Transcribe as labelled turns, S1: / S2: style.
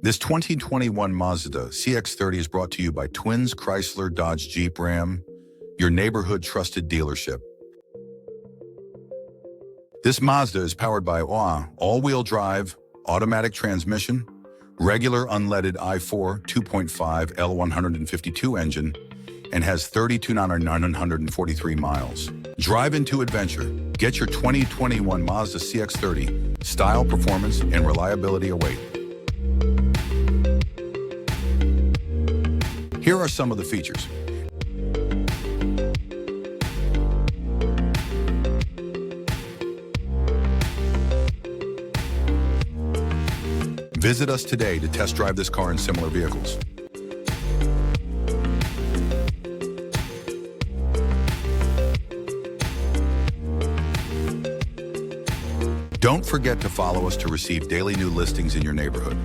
S1: This 2021 Mazda CX-30 is brought to you by Twins Chrysler Dodge Jeep Ram, your neighborhood trusted dealership. This Mazda is powered by all-wheel drive, automatic transmission, regular unleaded i4 2.5 L152 engine, and has 32,943 miles. Drive into adventure. Get your 2021 Mazda CX-30. Style, performance, and reliability await. Here are some of the features. Visit us today to test drive this car and similar vehicles. Don't forget to follow us to receive daily new listings in your neighborhood.